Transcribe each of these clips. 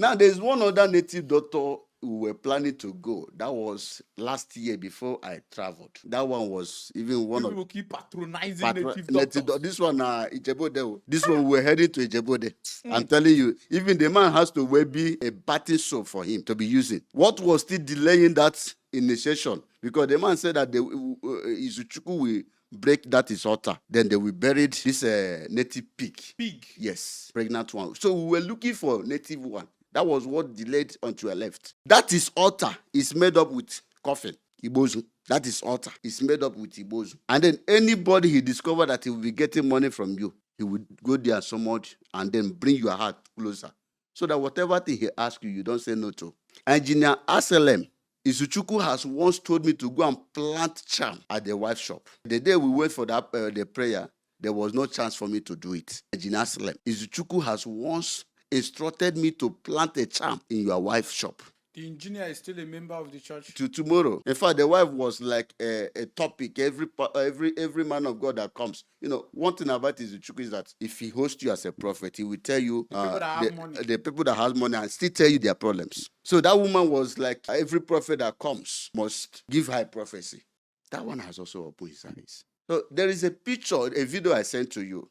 Now, there's one other native doctor we were planning to go. That was last year before I traveled. That one was even one You of will keep patronizing native native doctors. This one, Ijebode. This one, we were heading to Ijebode. I'm telling you, even the man has to be a bathing soap for him to be using. What was still delaying that initiation? Because the man said that Izuchukwu will break that his altar. Then they will bury this native pig. Pig. Yes, pregnant one. So we were looking for native one. That was what delayed until I left. That is altar is made up with coffin, Ibozu. That is altar. It's made up with Ibozu. And then anybody he discovered that he will be getting money from you, he would go there so much and then bring your heart closer. So that whatever thing he asks you, you don't say no to. Engineer Aselem Izuchukwu has once told me to go and plant charm at the wife shop. The day we went for that the prayer, there was no chance for me to do it. Engineer Aselem Izuchukwu has once instructed me to plant a charm in your wife's shop. The engineer is still a member of the church. To tomorrow. In fact, the wife was like a topic. Every man of God that comes. You know, one thing about Izuchukwu is that if he hosts you as a prophet, he will tell you the people that have money and still tell you their problems. So that woman was like, every prophet that comes must give her prophecy. That one has also opened his eyes. So there is a video I sent to you.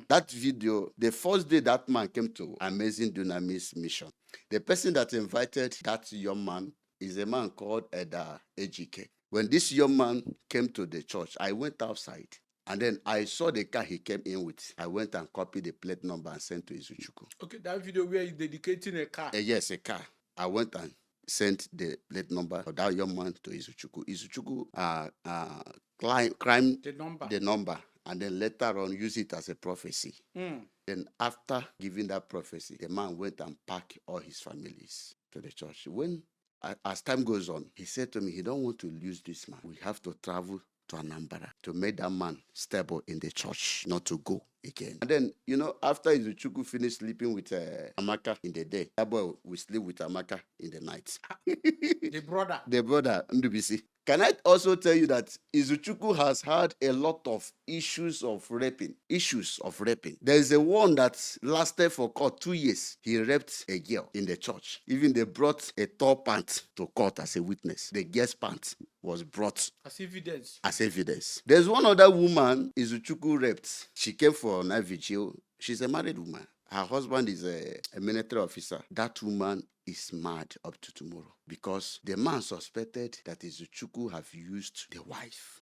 That video, the first day that man came to Amazing Dunamis Mission, the person that invited that young man is a man called Eda Ejike. When this young man came to the church, I went outside and then I saw the car he came in with. I went and copied the plate number and sent to Izuchukwu. Okay, that video where he's dedicating a car. Yes, a car. I went and sent the plate number of that young man to Izuchukwu. Izuchukwu climbed the number and then later on use it as a prophecy. Then after giving that prophecy, the man went and packed all his families to the church. When, as time goes on, he said to me, he don't want to lose this man. We have to travel to Anambra to make that man stable in the church, not to go again. And then, you know, after Izuchukwu finished sleeping with Amaka in the day, that boy will sleep with Amaka in the night. The brother, Ndubisi. Can I also tell you that Izuchukwu has had a lot of issues of raping? There is a one that lasted for court 2 years. He raped a girl in the church. Even they brought a tall pant to court as a witness. The girl's pant was brought as evidence. There's one other woman Izuchukwu raped. She came for night vigil. She's a married woman. Her husband is a military officer. That woman is mad up to tomorrow because the man suspected that Izuchukwu have used the wife.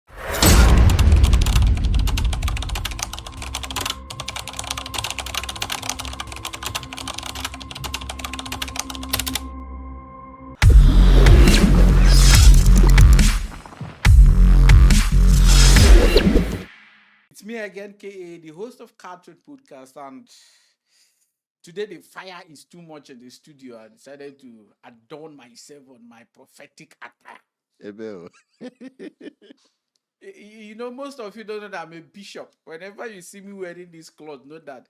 It's me again, KA, the host of Cartridge Podcast, and today the fire is too much in the studio. I decided to adorn myself on my prophetic attire. You know, most of you don't know that I'm a bishop. Whenever you see me wearing this clothes, know that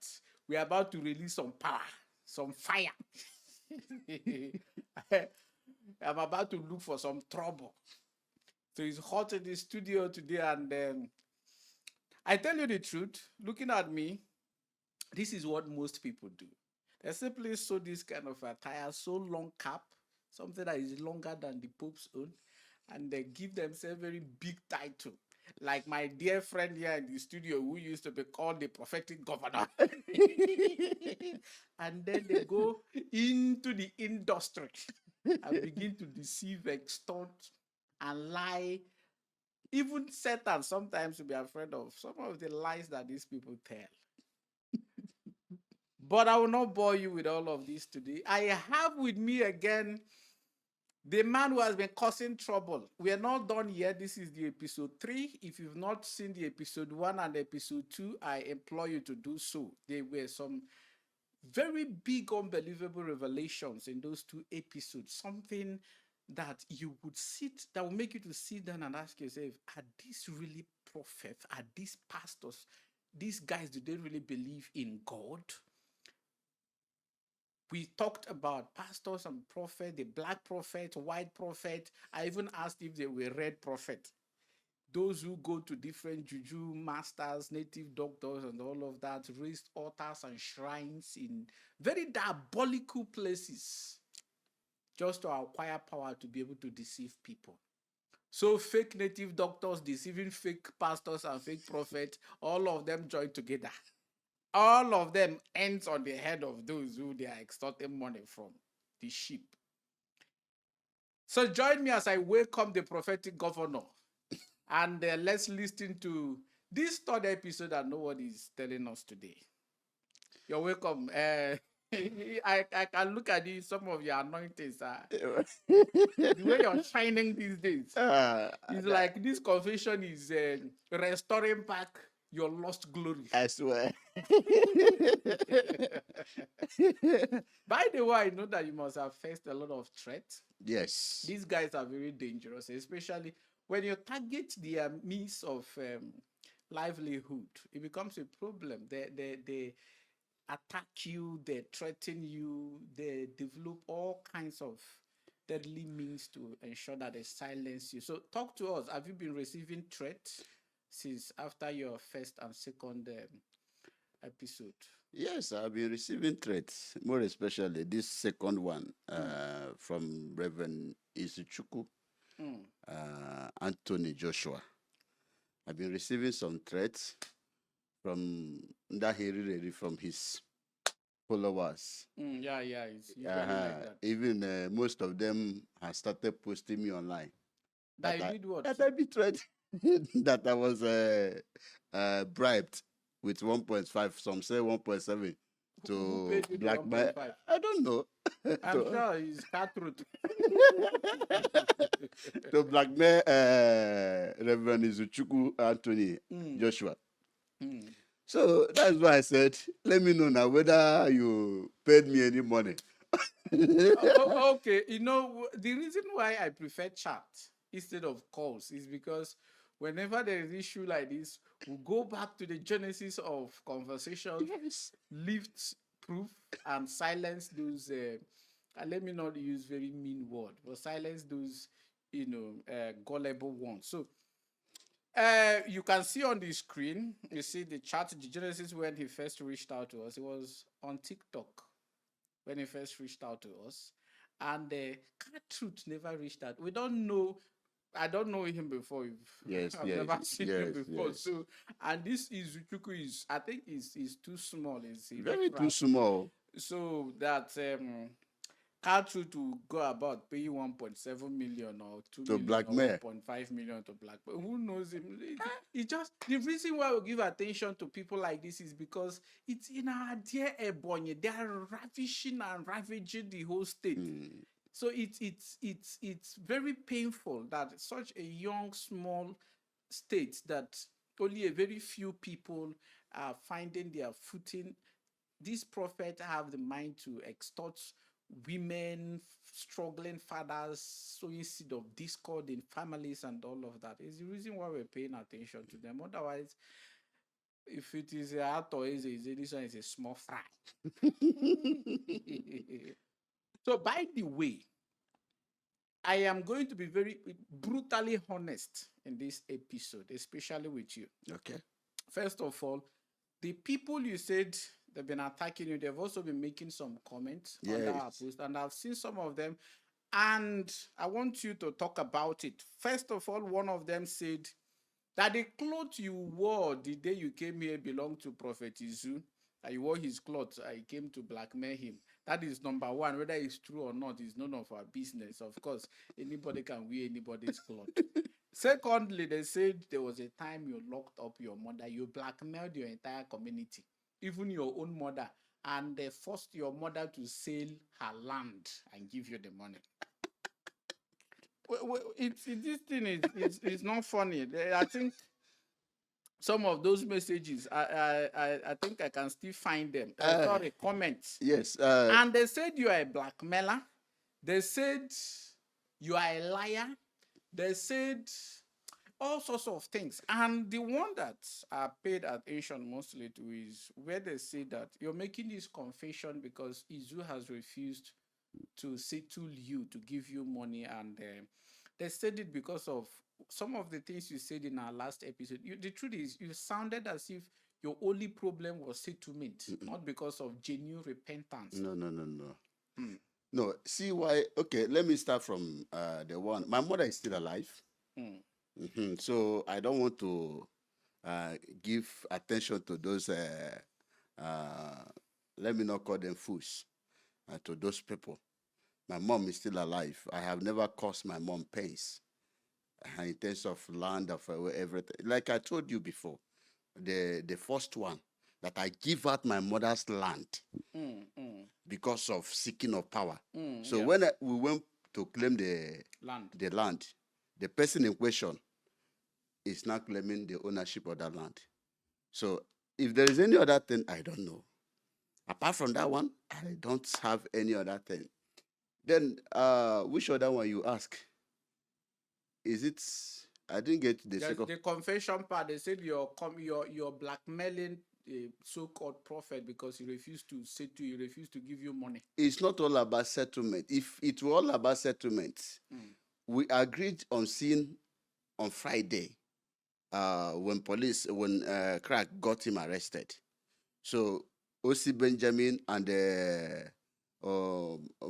we're about to release some power, some fire. I'm about to look for some trouble. So it's hot in the studio today, and I tell you the truth, looking at me, this is what most people do. They simply sew this kind of attire, so long cap, something that is longer than the Pope's own, and they give themselves very big title. Like my dear friend here in the studio who used to be called the prophetic governor. And then they go into the industry and begin to deceive, extort, and lie. Even Satan sometimes will be afraid of some of the lies that these people tell. But I will not bore you with all of this today. I have with me again the man who has been causing trouble. We are not done yet. This is the episode 3. If you've not seen the episode 1 and episode 2, I implore you to do so. There were some very big, unbelievable revelations in those 2 episodes. Something that you would that will make you to sit down and ask yourself, are these really prophets? Are these pastors? These guys, do they really believe in God? We talked about pastors and prophets, the black prophet, white prophet. I even asked if they were red prophet. those who go to different juju masters, native doctors, and all of that, raised altars and shrines in very diabolical places just to acquire power to be able to deceive people. So fake native doctors deceiving fake pastors and fake prophets, all of them join together. All of them ends on the head of those who they are extorting money from, the sheep. So join me as I welcome the prophetic governor. And let's listen to this third episode that nobody is telling us today. You're welcome. I can look at you, some of your anointings. The way you're shining these days. It's like this confession is restoring back your lost glory. I swear. By the way, I know that you must have faced a lot of threats. Yes. These guys are very dangerous, especially when you target their means of livelihood. It becomes a problem. They attack you, they threaten you, they develop all kinds of deadly means to ensure that they silence you. So talk to us. Have you been receiving threats since after your first and second episode? Yes, I've been receiving threats, more especially this second one from Reverend Isuchuku, Anthony Joshua. I've been receiving some threats from Ndahiri, from his followers. Yeah, it's usually like that. Even most of them have started posting me online. That I did what? That I betrayed. That I was bribed with 1.5, some say 1.7 to blackmail. I don't know. I'm sure it's cutthroat. To blackmail Reverend Izuchukwu Anthony Joshua. So that's why I said, let me know now whether you paid me any money. Okay, the reason why I prefer chat instead of calls is because whenever there is issue like this, we'll go back to the genesis of conversation, lift proof, and silence those. Let me not use very mean word, but silence those, gullible ones. So. You can see on the screen, you see the chat, the genesis when he first reached out to us. It was on TikTok when he first reached out to us. And Cat Truth never reached out. We don't know. I don't know him before. I've never seen him before. Yes. So, and this Izuchuku is, I think, is too small. It's very too small. So that Cartru to go about paying 1.7 million or 2 to million blackmail. or 1.5 million to blackmail. Who knows him? It just the reason why we give attention to people like this is because it's in our dear Ebonyi. They are ravishing and ravaging the whole state. So it's very painful that such a young, small state that only a very few people are finding their footing. These prophets have the mind to extort women, struggling fathers, sowing seed of discord in families and all of that. It's the reason why we're paying attention to them. Otherwise, if it is a art or this one is a small fry. So, by the way, I am going to be very brutally honest in this episode, especially with you. Okay. First of all, the people you said they've been attacking you, they've also been making some comments on our post, and I've seen some of them, and I want you to talk about it. First of all, one of them said that the clothes you wore the day you came here belonged to Prophet Izu. You wore his clothes. I came to blackmail him. That is number one. Whether it's true or not is none of our business. Of course, anybody can wear anybody's clothes. Secondly, they said there was a time you locked up your mother. You blackmailed your entire community, even your own mother, and they forced your mother to sell her land and give you the money. This thing is not funny. I think some of those messages, I think I can still find them. Sorry, comments. Yes. And they said you are a blackmailer. They said you are a liar. They said all sorts of things. And the one that I paid attention mostly to is where they say that you're making this confession because Izu has refused to settle you, to give you money. And they said it because of some of the things you said in our last episode, the truth is, you sounded as if your only problem was settlement, not because of genuine repentance. No. No, see why? Okay, let me start from the one. My mother is still alive. So I don't want to give attention to those, let me not call them fools, to those people. My mom is still alive. I have never caused my mom pains in terms of land, of everything. Like I told you before, the first one, that I give out my mother's land because of seeking of power. So when we went to claim the land, the person in question is now claiming the ownership of that land. So if there is any other thing, I don't know. Apart from that one, I don't have any other thing. Then which other one you ask? Is it? I didn't get the second. The confession part. They said you're blackmailing a so-called prophet because he refused to give you money. It's not all about settlement. If it were all about settlement, we agreed on seeing on Friday when Crack got him arrested. So O.C. Benjamin and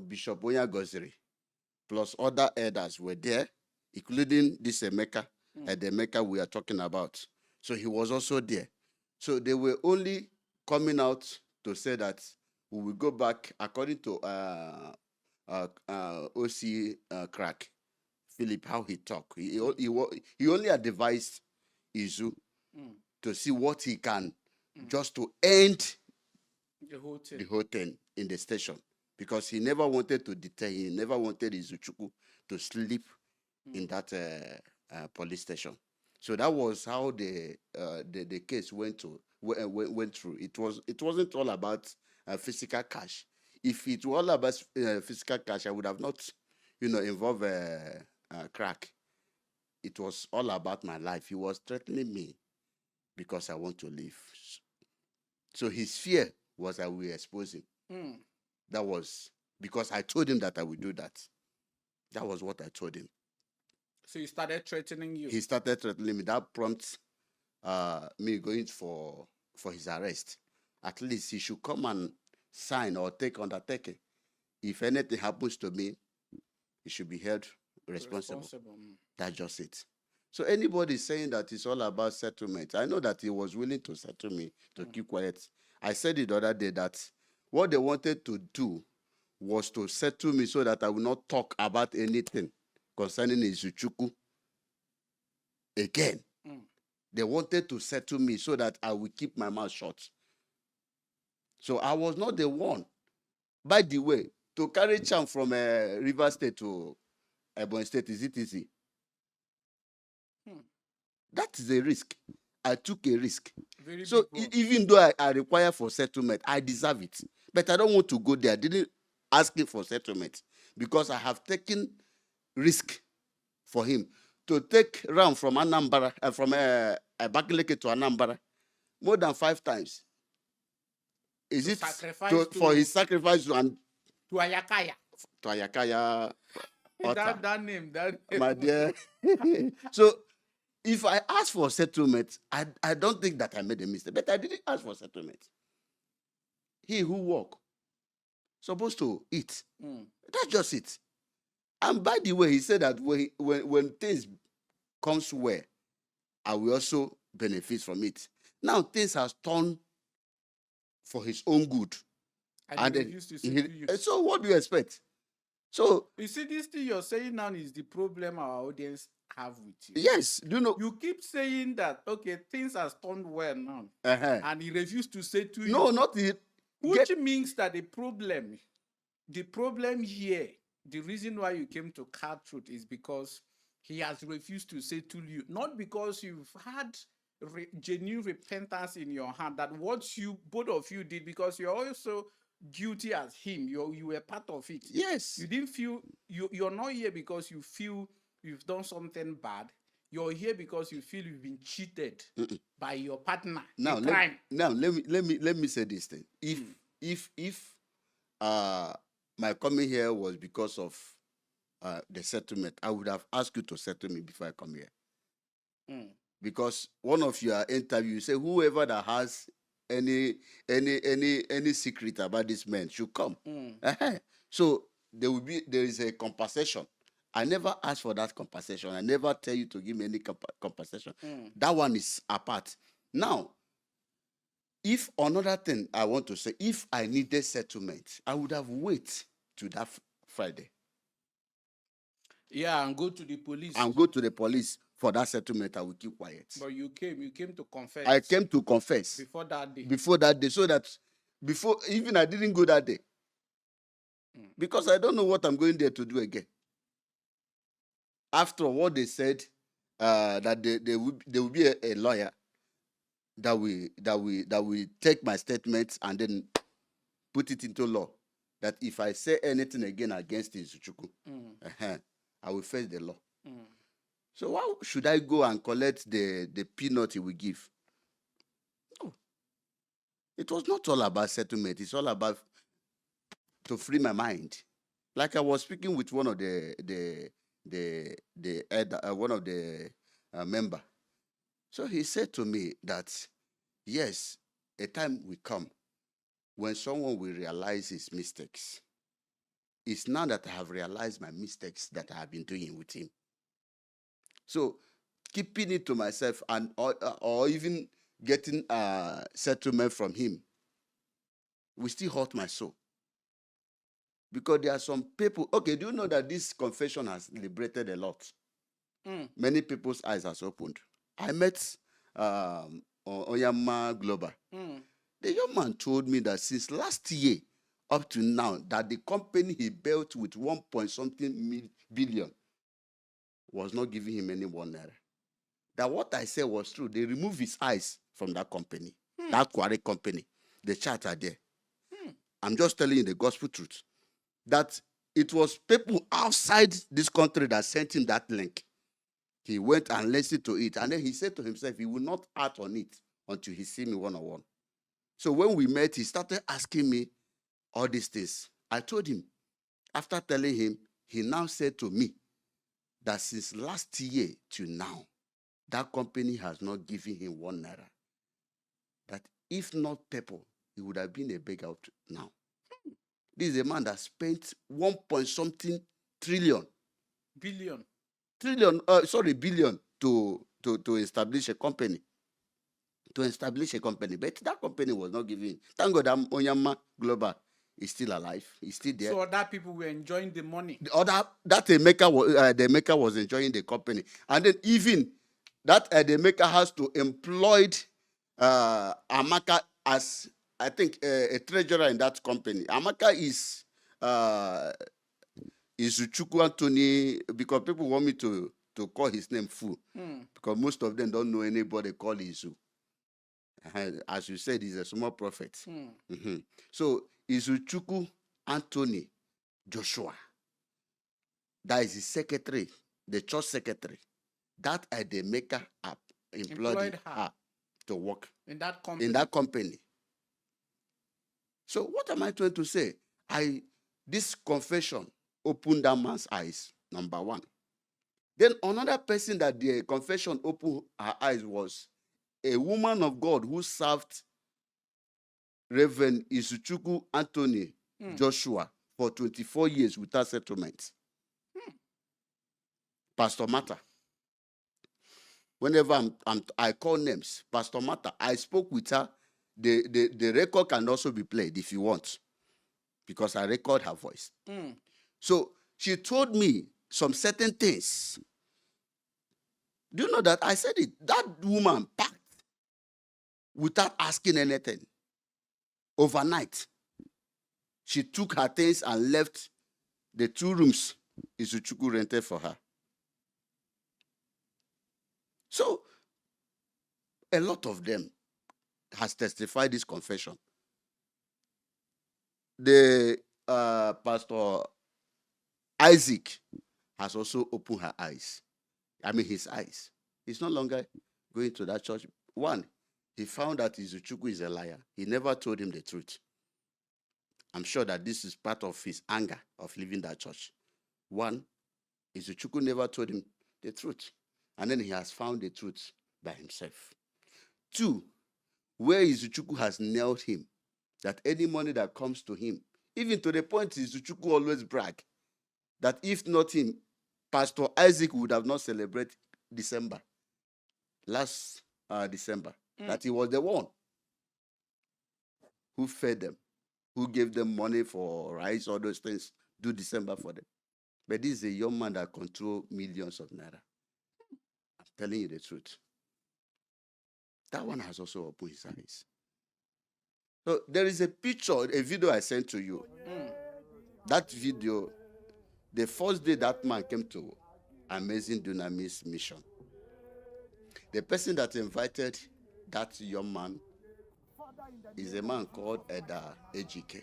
Bishop Onyagoziri plus other elders were there, including this Emeka, the Emeka we are talking about. So he was also there. So they were only coming out to say that we will go back according to O.C. Crack, Philip, how he talked. He only advised Izu to see what he can just to end the whole thing in the station, because he never wanted to detain. He never wanted Izuchukwu to sleep in that police station. So that was how the case went through. It wasn't all about physical cash. If it were all about physical cash, I would have not, involved Crack. It was all about my life. He was threatening me because I want to leave. So his fear was I will expose him. That was because I told him that I would do that. That was what I told him. So he started threatening you? He started threatening me. That prompts me going for his arrest. At least he should come and sign or take undertaking. If anything happens to me, he should be held responsible. That's just it. So anybody saying that it's all about settlement, I know that he was willing to settle me, to keep quiet. I said it the other day that what they wanted to do was to settle me so that I will not talk about anything concerning Izuchukwu again. They wanted to settle me so that I will keep my mouth shut. So I was not the one. By the way, to carry charm from River State to Ebonyi State, is it easy? That is a risk. I took a risk. So even though I require for settlement, I deserve it. But I don't want to go there. I didn't ask him for settlement because I have taken risk for him to take round from Anambra, from Abakaliki to Anambra, more than 5 times. Is it for his sacrifice to Ayakaya? To Ayakaya. That name. My dear. So if I ask for settlement, I don't think that I made a mistake. But I didn't ask for settlement. He who walk supposed to eat. That's just it. And by the way, he said that when things comes where, I will also benefit from it. Now things has turned for his own good. And he refused to say to you. So what do you expect? So you see, this thing you're saying now is the problem our audience have with you. Yes, do you know? You keep saying that, okay, things has turned well now. And he refused to say to you. No, not it. Which means that the problem here, the reason why you came to Car Truth is because he has refused to say to you, not because you've had genuine repentance in your heart, that what both of you did, because you're also guilty as him. You were part of it. Yes. You didn't feel, you're not here because you feel you've done something bad. You're here because you feel you've been cheated by your partner. Now, let me say this thing. If my coming here was because of the settlement, I would have asked you to settle me before I come here. Because one of your interviews say whoever that has any secret about this man should come. So there is a compensation. I never ask for that compensation. I never tell you to give me any compensation. That one is apart. Now, if another thing I want to say, if I needed settlement, I would have waited to that Friday. Yeah, and go to the police. And go to the police for that settlement. I will keep quiet. But you came to confess. I came to confess. Before that day. Before that day. So that before, even I didn't go that day. Because I don't know what I'm going there to do again. After what they said, that there will be a lawyer that will take my statements and then put it into law. That if I say anything again against Izuchukwu, I will face the law. So why should I go and collect the peanut he will give? No. It was not all about settlement. It's all about to free my mind. Like I was speaking with one of the member. So he said to me that, yes, a time will come when someone will realize his mistakes. It's now that I have realized my mistakes that I have been doing with him. So keeping it to myself and or even getting a settlement from him will still hurt my soul. Because there are some people, okay, do you know that this confession has liberated a lot? Many people's eyes has opened. I met Oyama Global. The young man told me that since last year up to now, that the company he built with 1.something billion was not giving him any $1. That what I said was true. They removed his eyes from that company, that quarry company. The chart are there. I'm just telling you the gospel truth. That it was people outside this country that sent him that link. He went and listened to it. And then he said to himself, he will not act on it until he see me one-on-one. So when we met, he started asking me all these things. I told him, after telling him, he now said to me that since last year to now, that company has not given him $1. That if not people, he would have been a beggar now. This is a man that spent 1.something trillion. Billion to establish a company. But that company was not giving. Thank God that Onyama Global is still alive. He's still there. So other people were enjoying the money. The maker was enjoying the company. And then even that the maker has to employ Amaka as, I think, a treasurer in that company. Amaka is Uchukwu Anthony, because people want me to call his name full. Because most of them don't know anybody called Izu. As you said, he's a small prophet. So Izuchukwu Anthony Joshua, that is his secretary, the church secretary. That the maker employed her to work in that company. So what am I trying to say? This confession opened that man's eyes, number one. Then another person that the confession opened her eyes was a woman of God who served Reverend Izuchukwu Anthony Joshua for 24 years without settlement. Pastor Mata. Whenever I call names, Pastor Mata, I spoke with her. The record can also be played if you want, because I record her voice. So she told me some certain things. Do you know that I said it? That woman packed without asking anything. Overnight, she took her things and left the 2 rooms Izuchukwu rented for her. So, a lot of them has testified this confession. The Pastor Isaac has also opened her eyes. His eyes. He's no longer going to that church. One, he found that Izuchukwu is a liar. He never told him the truth. I'm sure that this is part of his anger of leaving that church. One, Izuchukwu never told him the truth. And then he has found the truth by himself. 2, where Izuchukwu has nailed him, that any money that comes to him, even to the point Izuchukwu always brag, that if not him, Pastor Isaac would have not celebrated December, last December, that he was the one who fed them, who gave them money for rice, all those things, do December for them. But this is a young man that controls millions of naira. I'm telling you the truth. That one has also opened his eyes. So there is a picture, a video I sent to you. That video, the first day that man came to Amazing Dunamis mission, the person that invited that young man is a man called Eda Ejike.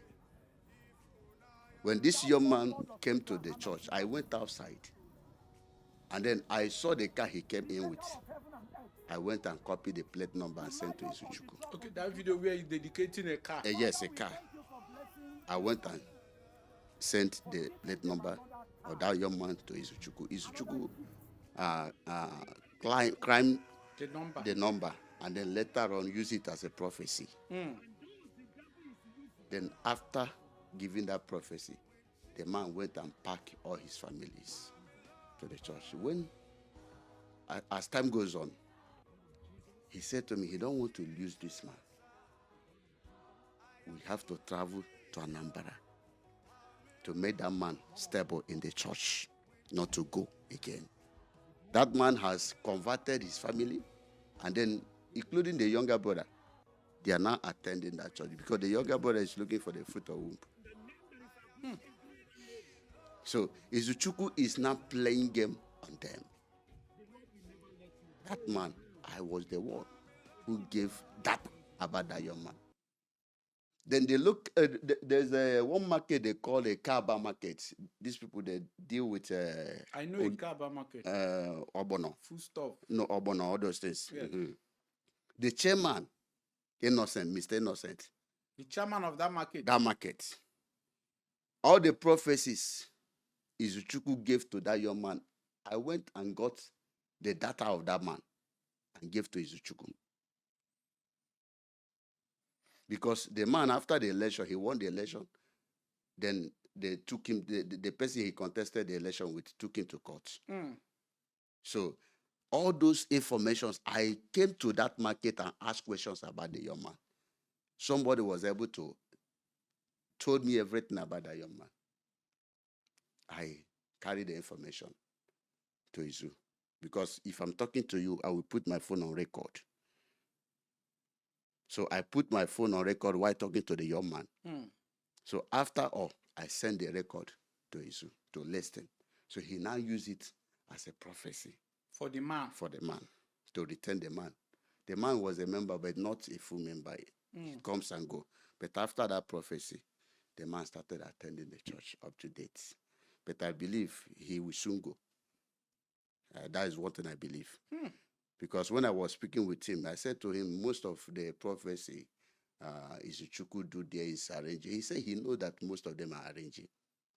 When this young man came to the church, I went outside. And then I saw the car he came in with. I went and copied the plate number and sent to Izuchukwu. Okay, that video where you're dedicating a car. Yes, a car. I went and sent the plate number of that young man to Izuchukwu. Izuchukwu climbed the number and then later on use it as a prophecy. Then after giving that prophecy, the man went and packed all his families to the church. When, as time goes on, he said to me, he don't want to lose this man. We have to travel to Anambra to make that man stable in the church, not to go again. That man has converted his family, and then, including the younger brother, they are now attending that church because the younger brother is looking for the fruit of womb. So Izuchukwu is now playing game on them. That man, I was the one who gave that about that young man. Then they look, there's one market they call a Kaba market. These people, they deal with... I know a Kaba market. Obono. Food stuff. No, Obono, all those things. Yeah. The chairman, Innocent, Mr. Innocent. The chairman of that market. That market. All the prophecies Izuchukwu gave to that young man, I went and got the data of that man and gave to Izuchukwu. Because the man, after the election, he won the election. Then they took him, the person he contested the election with took him to court. So all those informations, I came to that market and asked questions about the young man. Somebody was able to told me everything about that young man. I carried the information to Izu. Because if I'm talking to you, I will put my phone on record. So I put my phone on record while talking to the young man. So after all, I send the record to Izu to listen. So he now use it as a prophecy. For the man. For the man. To return the man. The man was a member, but not a full member. He comes and go. But after that prophecy, the man started attending the church up to date. But I believe he will soon go. That is one thing I believe. Because when I was speaking with him, I said to him, most of the prophecy Izuchukwu do there is arranging. He said he knows that most of them are arranging.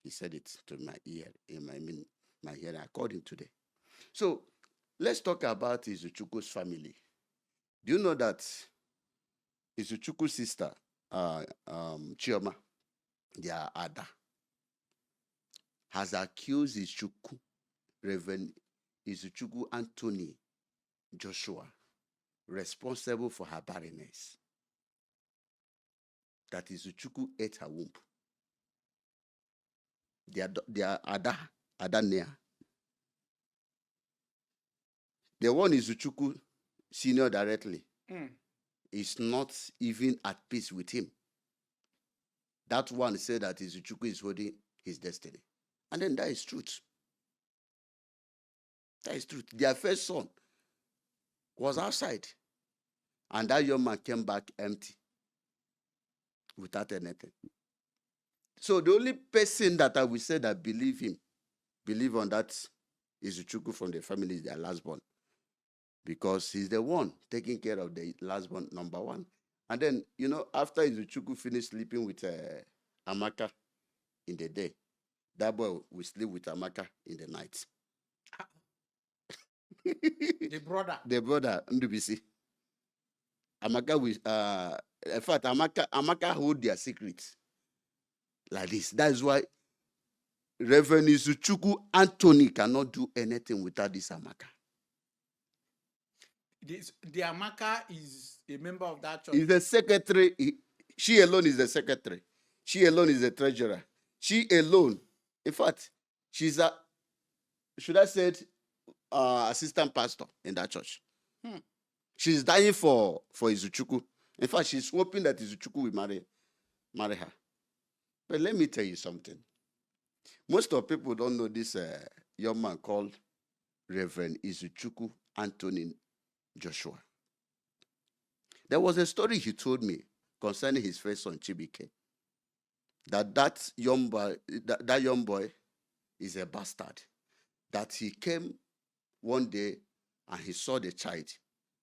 He said it to my ear, in my hearing. I called him today. So let's talk about Izuchukwu's family. Do you know that Izuchukwu's sister, Chioma, their Ada, has accused Izuchukwu, Reverend Izuchukwu Anthony Joshua, responsible for her barrenness. That Izuchukwu ate her womb. Their Ada Nea. The one Izuchukwu senior directly is not even at peace with him. That one said that Izuchukwu is holding his destiny. And then that is truth. That is truth. Their first son was outside. And that young man came back empty. Without anything. So the only person that I will say that believe on that Izuchukwu from the family is their last born. Because he's the one taking care of the last born, number one. And then, after Izuchukwu finished sleeping with Amaka in the day, that boy will sleep with Amaka in the night. The brother. The brother, Ndubisi. Amaka will, in fact, Amaka hold their secrets like this. That is why Reverend Izuchukwu Anthony cannot do anything without this Amaka. The Amaka is a member of that church. He's the secretary. She alone is the secretary. She alone is the treasurer. She alone. In fact, she's a, should I say, assistant pastor in that church. She's dying for Izuchukwu. In fact, she's hoping that Izuchukwu will marry her. But let me tell you something. Most of people don't know this young man called Reverend Izuchukwu Anthony Joshua. There was a story he told me concerning his first son, Chibike. That young boy is a bastard. That he came one day and he saw the child.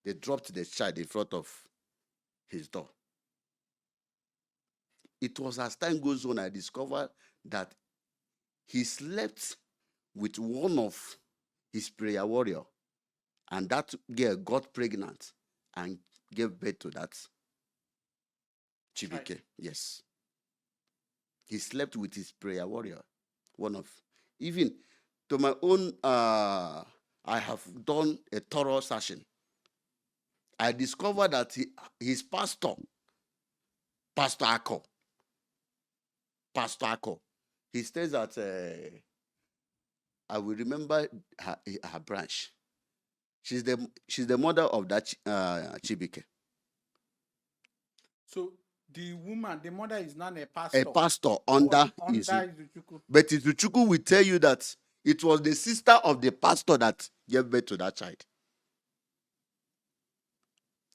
They dropped the child in front of his door. It was as time goes on, I discovered that he slept with one of his prayer warrior, and that girl got pregnant and gave birth to that Chibike. Right. Yes. He slept with his prayer warrior. Even to my own, I have done a thorough searching. I discovered that his pastor, Pastor Ako, he stays at, I will remember her branch. She's the mother of that Chibike. So the woman, the mother is not a pastor. A pastor under Izuchukwu. But Izuchukwu will tell you that it was the sister of the pastor that gave birth to that child.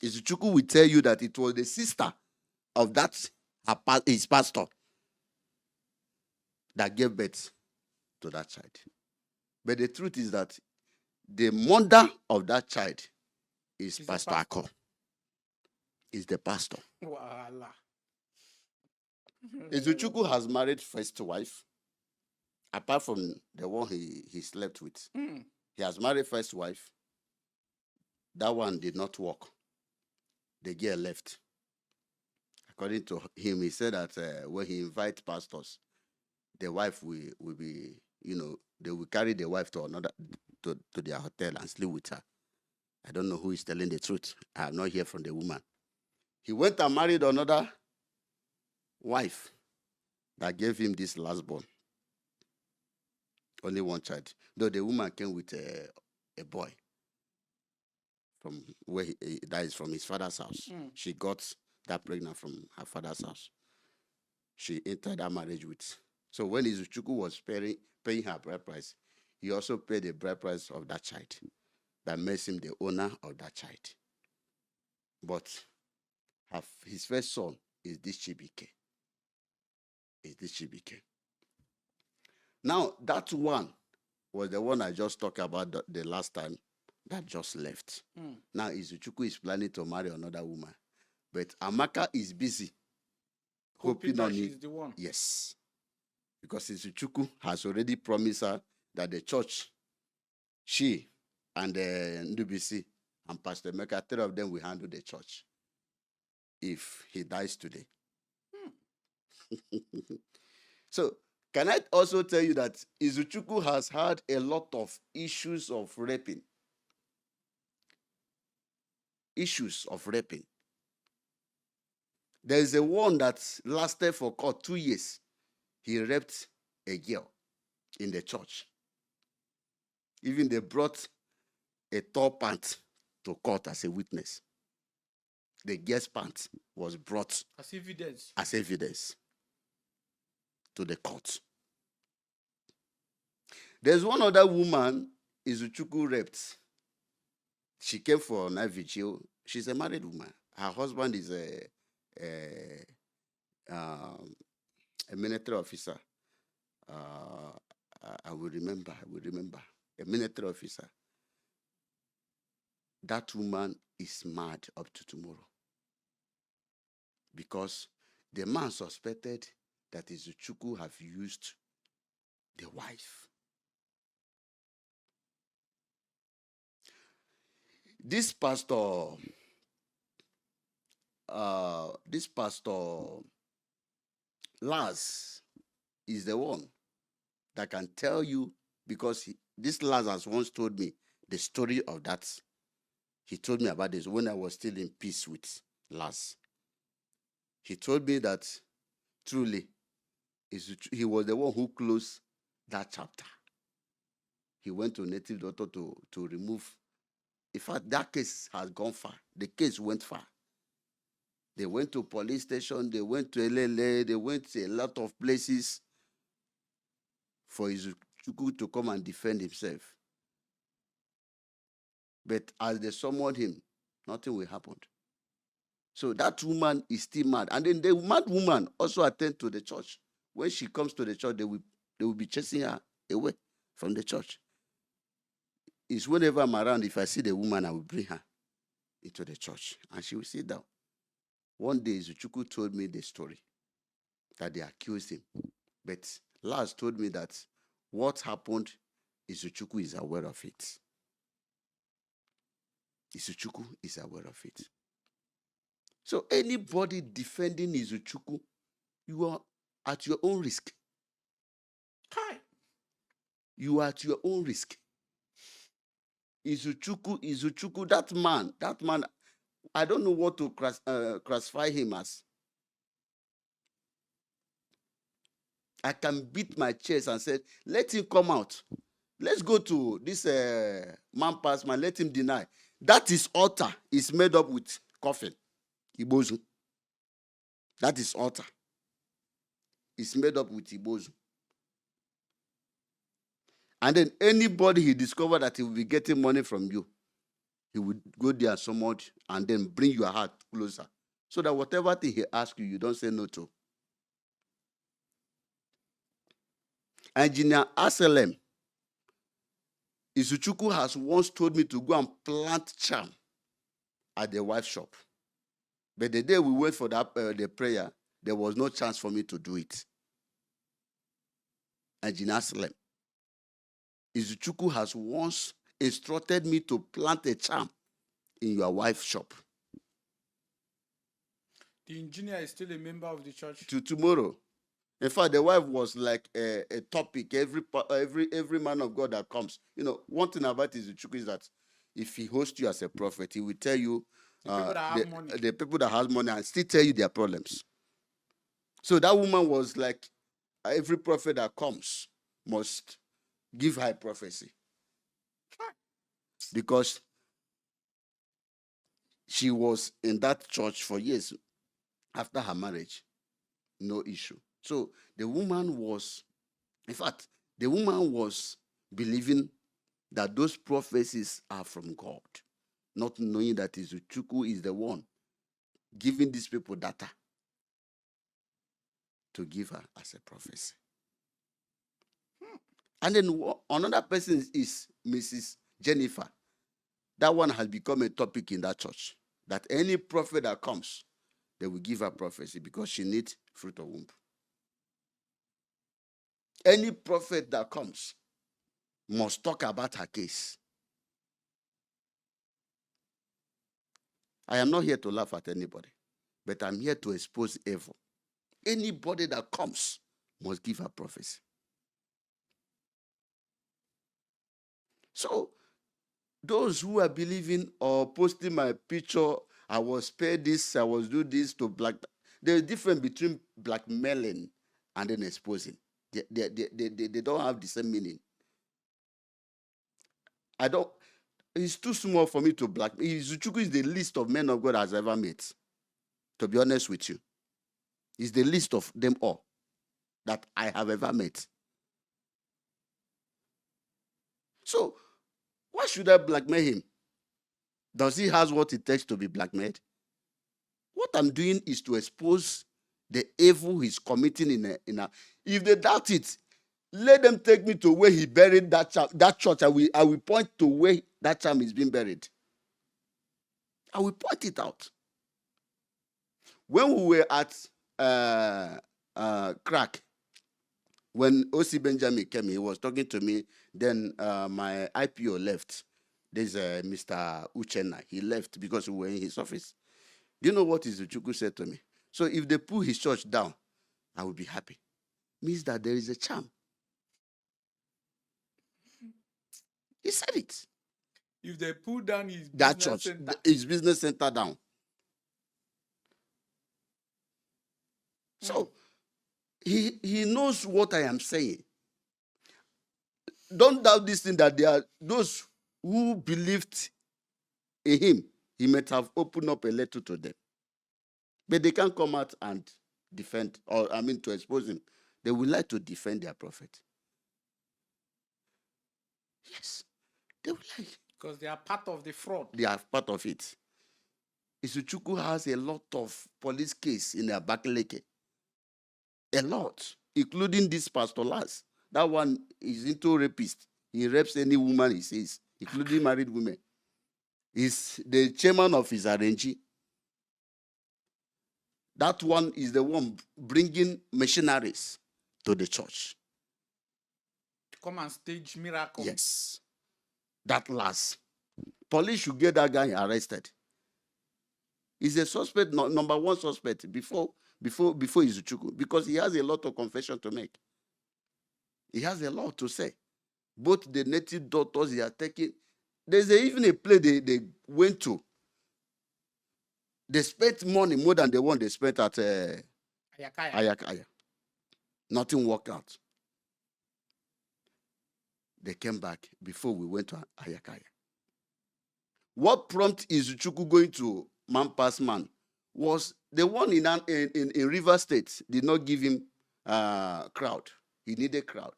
Izuchukwu will tell you that it was the sister of his pastor that gave birth to that child. But the truth is that the mother of that child is Pastor Ako. Is the pastor. Voila. Izuchukwu has married first wife. Apart from the one he slept with. He has married first wife. That one did not work. The girl left. According to him, he said that when he invites pastors, the wife will be, they will carry the wife to their hotel and sleep with her. I don't know who is telling the truth. I have not heard from the woman. He went and married another wife that gave him this last born. Only one child. Though the woman came with a boy from where that is from his father's house. She got that pregnant from her father's house. She entered that marriage with. So when Izuchukwu was paying her bride price, he also paid the bride price of that child. That makes him the owner of that child. But his first son is this Chibike. Now, that one was the one I just talked about the last time that just left. Now, Izuchukwu is planning to marry another woman. But Amaka is busy hoping on she's the one. Yes. Because Izuchukwu has already promised her that the church, she and Ndubisi and Pastor Mecca, 3 of them will handle the church if he dies today. So, can I also tell you that Izuchukwu has had a lot of issues of raping? Issues of raping. There is a one that lasted for 2 years. He raped a girl in the church. Even they brought a tall pant to court as a witness. The girl's pant was brought as evidence. To the court. There's one other woman Izuchukwu raped. She came for an IVG. She's a married woman. Her husband is a military officer. I will remember. A military officer. That woman is mad up to tomorrow. Because the man suspected that Izuchukwu have used the wife. This pastor, Lars is the one that can tell you, because this Lars has once told me the story of that. He told me about this when I was still in peace with Lars. He told me that truly he was the one who closed that chapter. He went to native doctor to remove. In fact, that case has gone far. The case went far. They went to police station, they went to LLA, they went to a lot of places for Izuchukwu to come and defend himself. But as they summoned him, nothing will happen. So that woman is still mad. And then the mad woman also attend to the church. When she comes to the church, they will be chasing her away from the church. It's whenever I'm around, if I see the woman, I will bring her into the church. And she will sit down. One day, Izuchukwu told me the story that they accused him. But Lars told me that what happened, Izuchukwu is aware of it. Izuchukwu is aware of it. So anybody defending Izuchukwu, you are at your own risk. Hi. You are at your own risk. Izuchukwu, that man, I don't know what to classify him as. I can beat my chest and say, let him come out. Let's go to this man past man, let him deny. That is altar is made up with coffin. Ibozu. That is altar. It's made up with Ibozu. And then anybody he discovered that he will be getting money from you, he would go there so much and then bring your heart closer. So that whatever thing he asks you, you don't say no to. Engineer Aselem, Izuchukwu has once told me to go and plant charm at the wife shop. But the day we went for the prayer, there was no chance for me to do it. Engineer Aselem, Izuchukwu has once instructed me to plant a charm in your wife's shop. The engineer is still a member of the church. To tomorrow. In fact, the wife was like a topic. Every man of God that comes. One thing about Izuchukwu is that if he hosts you as a prophet, he will tell you the people that have money and still tell you their problems. So that woman was like, every prophet that comes must give her prophecy. Because she was in that church for years after her marriage. No issue. So the woman was believing that those prophecies are from God, not knowing that Izuchukwu is the one giving these people data to give her as a prophecy. And then another person is Mrs. Jennifer. That one has become a topic in that church. That any prophet that comes, they will give her prophecy because she needs fruit of womb. Any prophet that comes must talk about her case. I am not here to laugh at anybody, but I'm here to expose evil. Anybody that comes must give her prophecy. So, those who are believing or posting my picture, I was paid this, I was do this to black. There's a difference between blackmailing and then exposing. They don't have the same meaning. It's too small for me to blackmail. Izuchukwu is the least of men of God has ever met. To be honest with you. It's the least of them all that I have ever met. So, why should I blackmail him? Does he have what it takes to be blackmailed? What I'm doing is to expose the evil he's committing in a. If they doubt it, let them take me to where he buried that church. I will point to where that charm is being buried. I will point it out. When we were at Crack, when O.C. Benjamin came, he was talking to me. Then my IPO left. There's Mr. Uchenna. He left because we were in his office. Do you know what Izuchukwu said to me? So if they pull his church down, I will be happy. Means that there is a charm. He said it. If they pull down his That business church, center. his business center down. So he knows what I am saying. Don't doubt this thing that there are those who believed in him. He might have opened up a letter to them. But they can't come out and defend, or to expose him. They would like to defend their prophet. Yes, they would like. Because they are part of the fraud. They are part of it. Izuchukwu has a lot of police case in Abakaleke. A lot, including this Pastor Lars. That one is into rapist. He rapes any woman he sees, including married women. He's the chairman of his RNG. That one is the one bringing missionaries to the church. To come and stage miracles. Yes. That last. Police should get that guy arrested. He's a suspect, number one suspect before Izuchukwu, because he has a lot of confession to make. He has a lot to say. Both the native doctors they are taking. There's even a play they went to. They spent money more than the one they spent at Ayakaya. Nothing worked out. They came back before we went to Ayakaya. What prompted Izuchukwu going to Man Pass Man was the one in River State did not give him crowd. He needed crowd.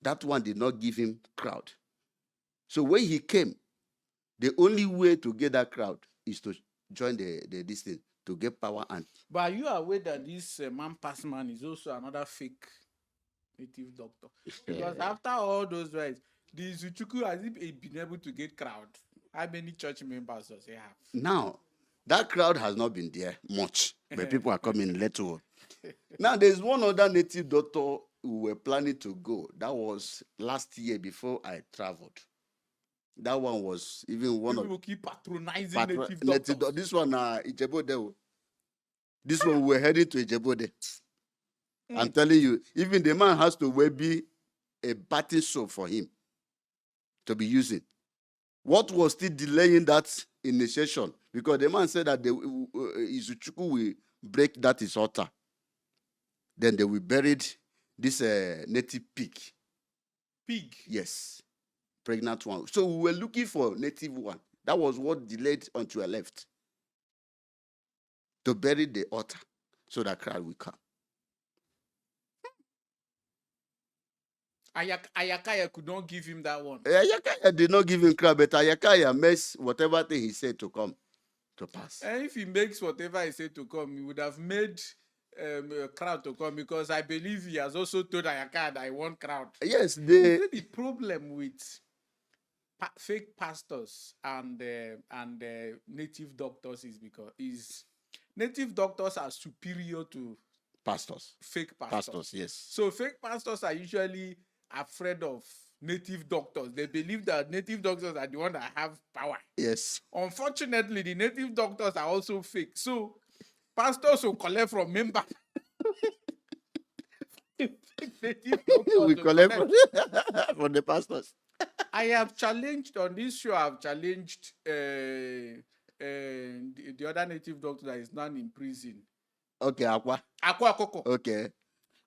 That one did not give him crowd. So when he came, the only way to get that crowd is to join this thing, to get power. But are you aware that this Man Pass Man is also another fake native doctor? Because after all those rights, the Izuchukwu has been able to get crowd. How many church members does he have? Now, that crowd has not been there much, but people are coming little. Now, there's one other native doctor who were planning to go. That was last year before I traveled. That one was even one people of... keep patronizing native doctors. This one, Ijebode. This one, we were heading to Ijebode. I'm telling you, even the man has to wear a bathing soap for him to be using. What was still delaying that initiation? Because the man said that Izuchukwu will break that his altar. Then they will bury this native pig. Pig? Yes. Pregnant one. So we were looking for native one. That was what delayed until I left. To bury the altar so that crowd will come. Ayakaya could not give him that one. Ayakaya did not give him crowd, but Ayakaya makes whatever thing he said to come to pass. And if he makes whatever he said to come, he would have made a crowd to come, because I believe he has also told Ayakaya that I want crowd. Yes, the problem with fake pastors and native doctors is because native doctors are superior to pastors. Fake pastors. Yes. So fake pastors are usually afraid of native doctors. They believe that native doctors are the ones that have power. Yes. Unfortunately, the native doctors are also fake. So pastors will collect from members. We collect from the pastors. I have challenged on this show. I've challenged the other native doctor that is now in prison. Okay, Aqua Koko. Okay.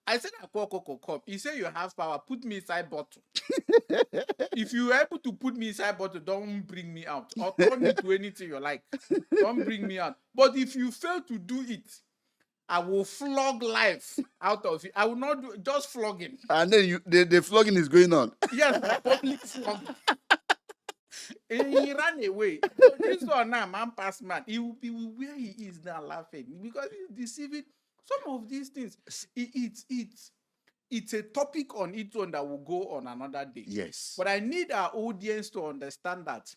I said, Aqua Koko, come. He said, you have power. Put me inside bottle. If you are able to put me inside bottle, don't bring me out. Or turn me to anything you like. Don't bring me out. But if you fail to do it, I will flog life out of it. I will not do just flogging. And then the flogging is going on. Yes, public flogging. He ran away. This one now, Man Pass Man, he will be where he is now laughing because he's deceiving. Some of these things, it's a topic on its own that will go on another day. Yes. But I need our audience to understand that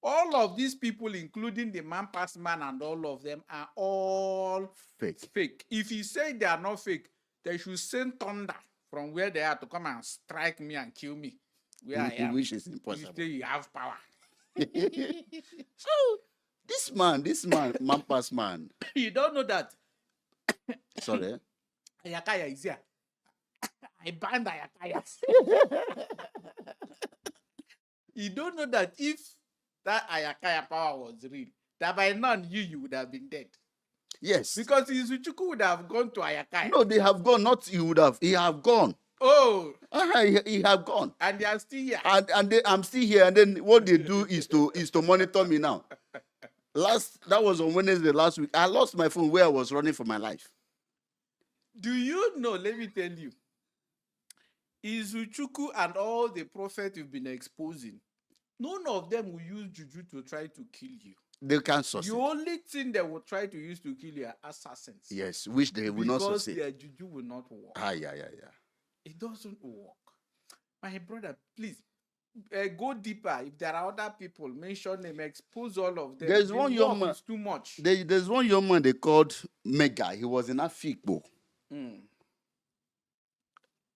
all of these people, including the Man Pass Man and all of them, are all fake. If you say they are not fake, they should send thunder from where they are to come and strike me and kill me. where I am. Which is You impossible. say you have power. So this man pass man. You don't know that. Sorry. Ayakaya is here. I banned Ayakaya. You don't know that if that Ayakaya power was real, that by now you would have been dead. Yes. Because Izuchuku would have gone to Ayakaya. No, they have gone. Not he would have. He have gone. Oh. He have gone. And they are still here. I'm still here. And then what they do is to monitor me now. That was on Wednesday last week. I lost my phone where I was running for my life. Do you know? Let me tell you. Izuchuku and all the prophets you've been exposing, none of them will use juju to try to kill you. They can't succeed. The only thing they will try to use to kill you are assassins. Yes, which they will not succeed. Because their juju will not work. Yeah. It doesn't work. My brother, please go deeper. If there are other people, mention them, expose all of them. There's one young man. It's too much. There's one young man they called Mega. He was in Afikpo.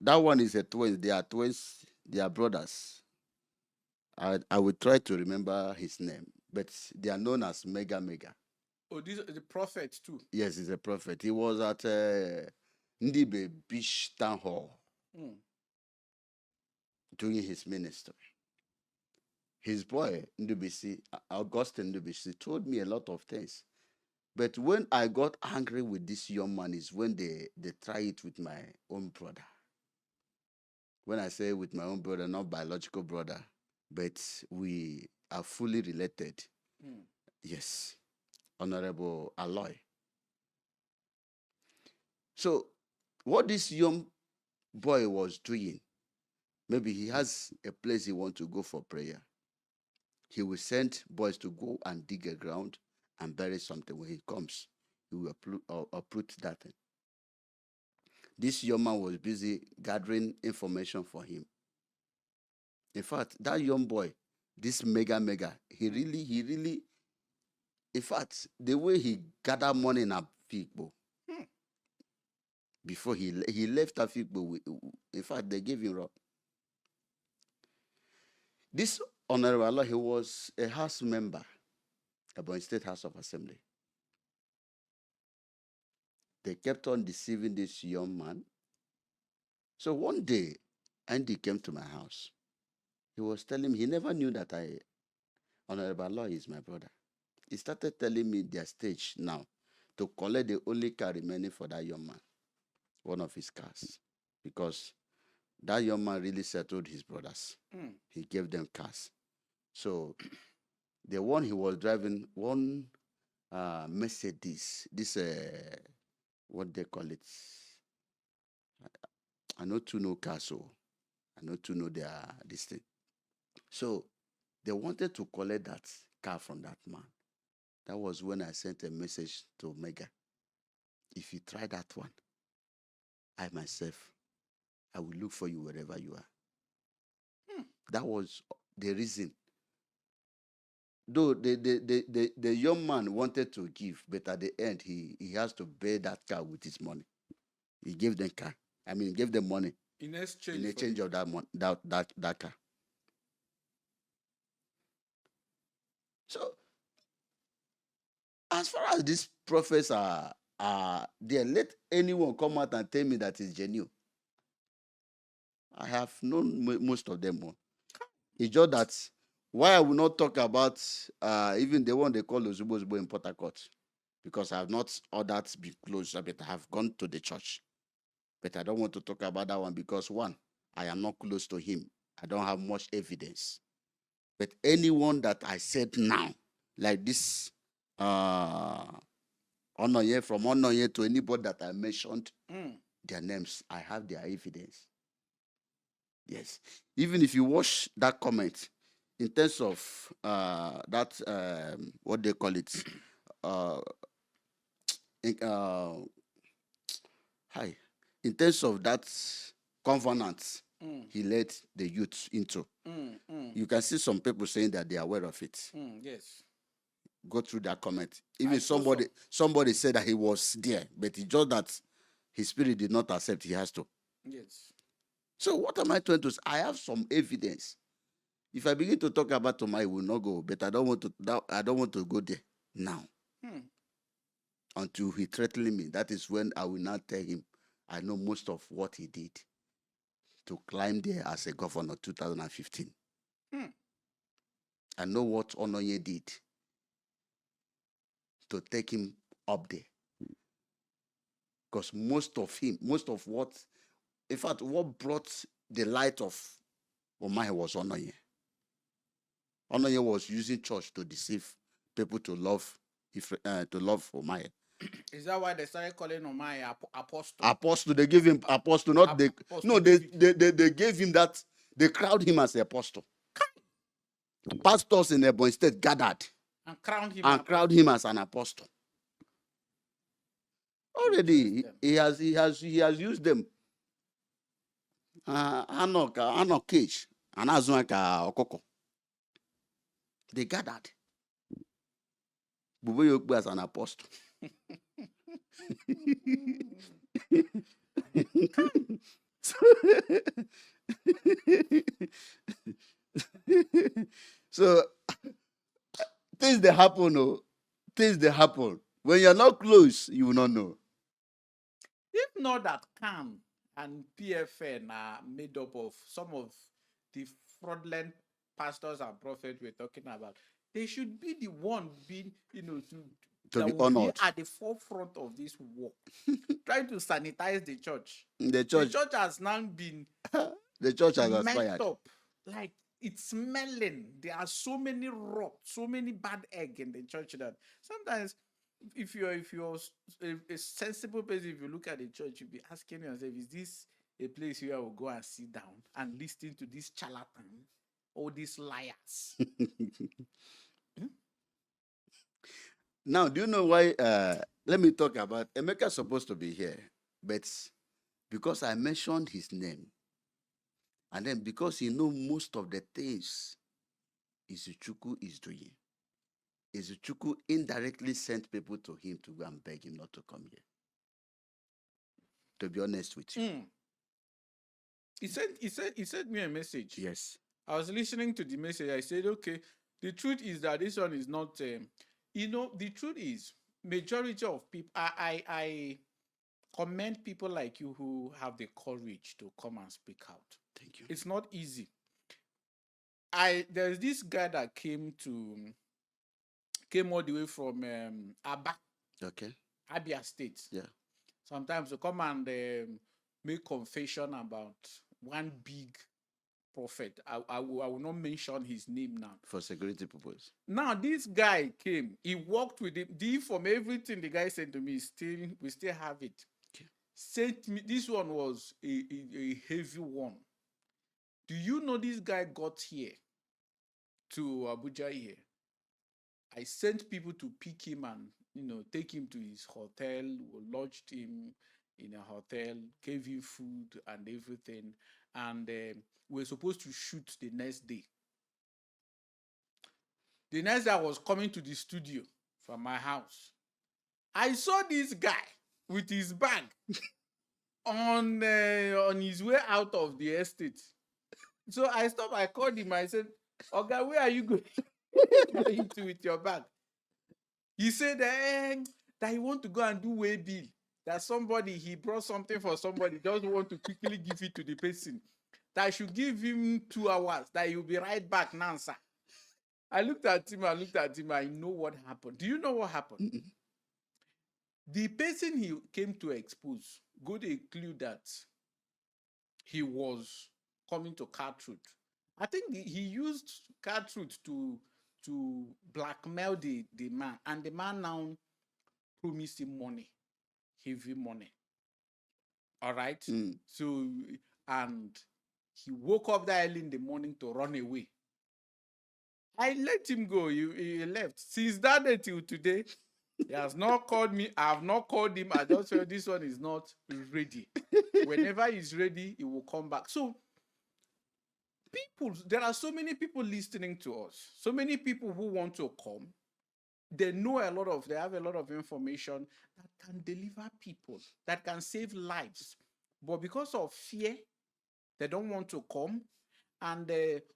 That one is a twins. They are twins. They are brothers. I will try to remember his name, but they are known as Mega. Oh, this is the prophet too. Yes, he's a prophet. He was at Ndibe Beach Town Hall doing his ministry. His boy, Ndubisi, Augustine Ndubisi, told me a lot of things. But when I got angry with this young man is when they try it with my own brother. When I say with my own brother, not biological brother, but we are fully related. Yes. Honorable Aloy. So, what this young boy was doing, maybe he has a place he wants to go for prayer. He will send boys to go and dig a ground and bury something. When he comes, he will uproot that thing. This young man was busy gathering information for him. In fact, that young boy, this mega, he really, in fact, the way he gathered money in Afikpo, before he left Afikpo, in fact, they gave him rope. This Honorable Allah, he was a house member at Ebonyi State House of Assembly. They kept on deceiving this young man. So one day, Andy came to my house. He was telling me, he never knew that Honorable Allah is my brother. He started telling me their stage now to collect the only car remaining for that young man, one of his cars, because that young man really settled his brothers. He gave them cars. So the one he was driving, one Mercedes, this, what they call it? I know to know cars, so I know to know this thing. So they wanted to collect that car from that man. That was when I sent a message to Mega. If you try that one, I myself, I will look for you wherever you are. That was the reason. Though the young man wanted to give, but at the end, he has to pay that car with his money. He gave them car. I mean, he gave them money in exchange of that car. So, as far as these prophets are there, let anyone come out and tell me that it's genuine. I have known most of them. It's just that why I will not talk about even the one they call Ozubozbo in Port Harcourt, because I have not ordered to be close, but I have gone to the church. But I don't want to talk about that one because, one, I am not close to him. I don't have much evidence. But anyone that I said now, like this, Onoye, from Onoye to anybody that I mentioned, their names, I have their evidence. Yes. Even if you watch that comment, in terms of that, what they call it, in terms of that covenant he led the youth into, you can see some people saying that they are aware of it. Yes. Go through that comment. Even somebody said that he was there, but it's just that his spirit did not accept. He has to. Yes. So what am I trying to say? I have some evidence. If I begin to talk about Toma, I will not go. But I don't want to. I don't want to go there now. Until he threatened me. That is when I will not tell him. I know most of what he did to climb there as a governor 2015. I know what Onoye did to take him up there. Because most of what, in fact, what brought the light of Omahe was Onoye. Onoye was using church to deceive people to love Omahe. Is that why they started calling Omahe apostle? Apostle, they gave him apostle, not they. No, they gave him that. They crowned him as apostle. Pastors in Ebonyi State gathered and crowned him as an apostle. Already, he has used them. Anok cage and Azunaka Okoko. They gathered. Buboyokbu as an apostle. So things they happen, oh. Things they happen. When you're not close, you will not know. If not that CAN and PFN are made up of some of the fraudulent pastors and prophets we're talking about, they should be the one being, to be honored. Be at the forefront of this war, trying to sanitize the church. The church has now been the church has aspired. Up. Like it's smelling. There are so many rot, so many bad egg in the church that sometimes if you're a sensible person, if you look at the church, you'll be asking yourself, is this a place where I will go and sit down and listen to this charlatan or these liars? Now, do you know why? Let me talk about Emeka's supposed to be here, but because I mentioned his name, and then because he knows most of the things Izuchukwu is doing, Izuchukwu indirectly sent people to him to go and beg him not to come here. To be honest with you. He sent me a message. Yes. I was listening to the message. I said, okay, the truth is that this one is not, the truth is, majority of people, I commend people like you who have the courage to come and speak out. Thank you. It's not easy. There's this guy that came all the way from Aba. Okay. Abia State. Yeah. Sometimes to come and make confession about one big prophet. I will not mention his name now. For security purposes. Now, this guy came. He walked with him. From everything the guy said to me, we still have it. Okay. Sent me. This one was a heavy one. Do you know this guy got here to Abuja here? I sent people to pick him and, take him to his hotel, lodged him in a hotel, gave him food and everything. And we were supposed to shoot the next day. The next day I was coming to the studio from my house. I saw this guy with his bag on his way out of the estate. So I stopped, I called him, I said, "Okay, where are you going with your bag?" He said that he want to go and do way bill. That he brought something for somebody, doesn't want to quickly give it to the person. That I should give him 2 hours, that he will be right back now, sir. I looked at him, I know what happened. Do you know what happened? Mm-mm. The person he came to expose got a clue that he was coming to Car Truth. I think he used Car Truth to blackmail the man, and the man now promised him money, heavy money. All right? Mm. So, and he woke up that early in the morning to run away. I let him go. He left. Since that day till today, he has not called me. I have not called him. I just felt this one is not ready. Whenever he's ready, he will come back. So, there are so many people listening to us. So many people who want to come. They have a lot of information that can deliver people, that can save lives. But because of fear, They don't want to come. And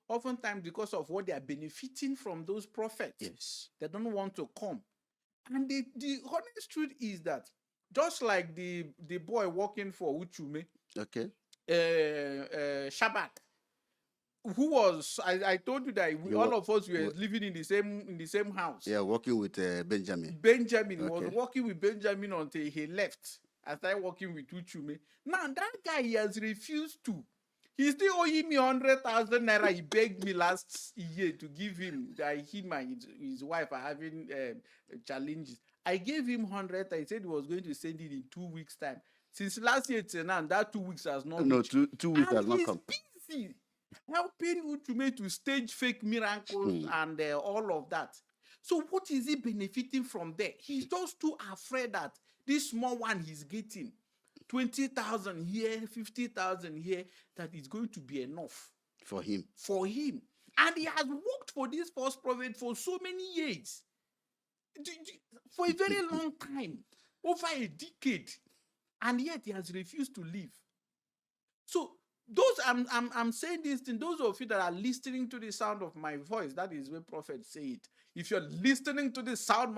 oftentimes, because of what they are benefiting from those prophets, Yes. they don't want to come. And the honest truth is that just like the boy working for Uchume, Okay. Shabbat, who was I told you that all of us were living in the same house. Yeah, working with Benjamin. Benjamin was working with Benjamin until he left. I started working with Uchume. Now that guy, he has refused to. He still owing me 100,000 naira. He begged me last year to give him that him and his wife are having challenges. I gave him 100. I said he was going to send it in 2 weeks' time. Since last year till now, that 2 weeks has not. No, 2 weeks has not come. Busy helping Uchume to stage fake miracles and all of that. So what is he benefiting from there? He's just too afraid that this small one he's getting, 20,000 here, 50,000 here, that is going to be enough for him. And he has worked for this false prophet for so many years, for a very long time, over a decade, and yet he has refused to leave. So those I'm saying this thing, those of you that are listening to the sound of my voice, that is where prophets say it. If you're listening to the sound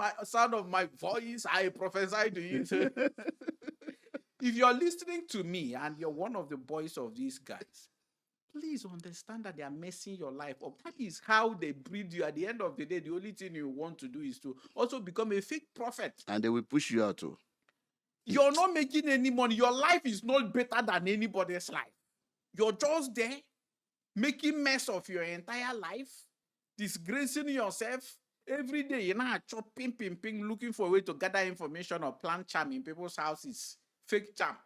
of my voice, I prophesy to you. If you're listening to me and you're one of the boys of these guys, please understand that they are messing your life up. That is how they breed you. At the end of the day, the only thing you want to do is to also become a fake prophet. And they will push you out too. You're not making any money. Your life is not better than anybody's life. You're just there, making mess of your entire life, disgracing yourself. Every day, you're not chopping, pimping, looking for a way to gather information or plant charm in people's houses. Fake charm.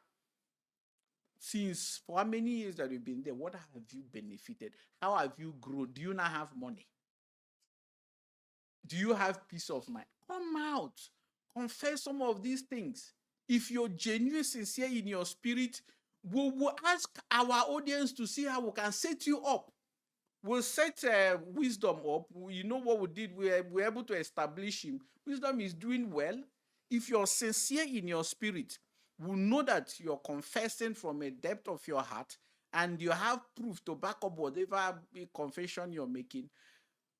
Since for how many years that you've been there, what have you benefited? How have you grown? Do you not have money? Do you have peace of mind? Come out. Confess some of these things. If you're genuine, sincere in your spirit, we will ask our audience to see how we can set you up. We'll set wisdom up. You know what we did? We're able to establish him. Wisdom is doing well. If you're sincere in your spirit, we'll know that you're confessing from a depth of your heart and you have proof to back up whatever confession you're making.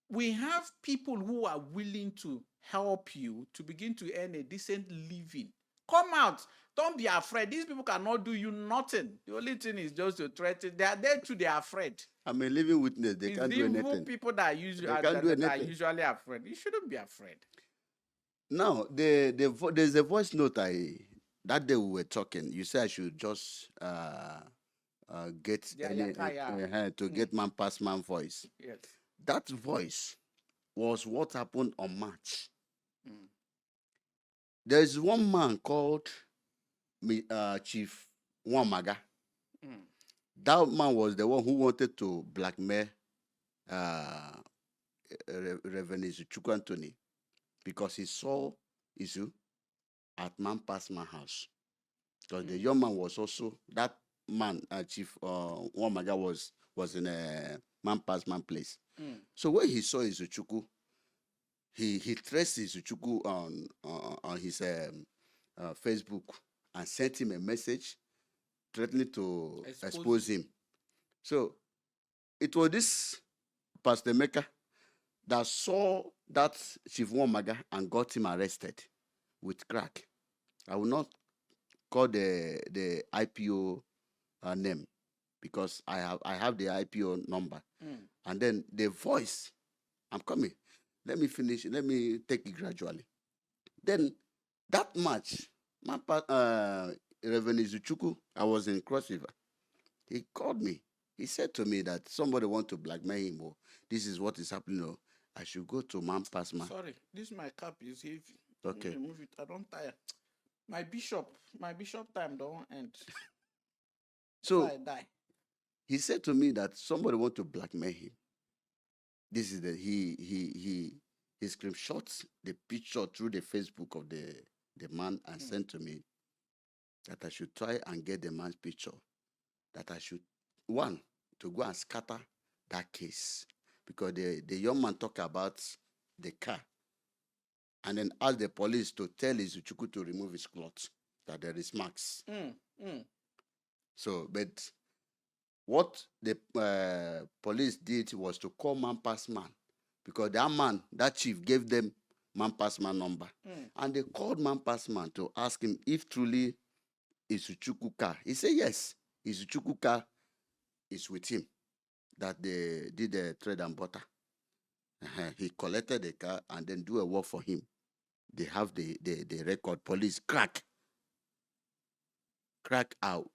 We have people who are willing to help you to begin to earn a decent living. Come out. Don't be afraid. These people cannot do you nothing. The only thing is just to threaten. They are there too. They are afraid. I'm a living witness. They can't do anything. People that are usually afraid. You shouldn't be afraid. Now, there's a voice note that day we were talking. You said I should just get get man past man voice. Yes. That voice was what happened on March. There's one man called Chief Wamaga. That man was the one who wanted to blackmail Reverend Izuchukwu Anthony because he saw Izu at man past man house. Because the young man was also, that man, Chief Wamaga was in a man past man place. So when he saw Izuchukwu, he traced Izuchukwu on his Facebook and sent him a message threatening to expose him. So it was this Pastor Mecca that saw that Chief Wamaga and got him arrested with crack. I will not call the IPO name because I have the IPO number. And then the voice, I'm coming. Let me finish. Let me take it gradually. Then that March, Reverend Izuchukwu, I was in Cross River. He called me. He said to me that somebody want to blackmail him. Oh, this is what is happening. Oh, I should go to man past man. Sorry, this my cap is heavy. Okay. Remove it. I don't tire. My bishop time don't end. So I die. He said to me that somebody want to blackmail him. This is he screenshot the picture through the Facebook of the man and sent to me that I should try and get the man's picture. That I should, one, to go and scatter that case. Because the young man talked about the car and then asked the police to tell Izuchukwu to remove his clothes, that there is marks. So, but What the police did was to call man past man, because that chief gave them man past man number. And they called man past man to ask him if truly Izuchukwu car. He said yes, Izuchukwu car is with him, that they did the trade and butter. He collected the car and then do a work for him. They have the record. Police crack out.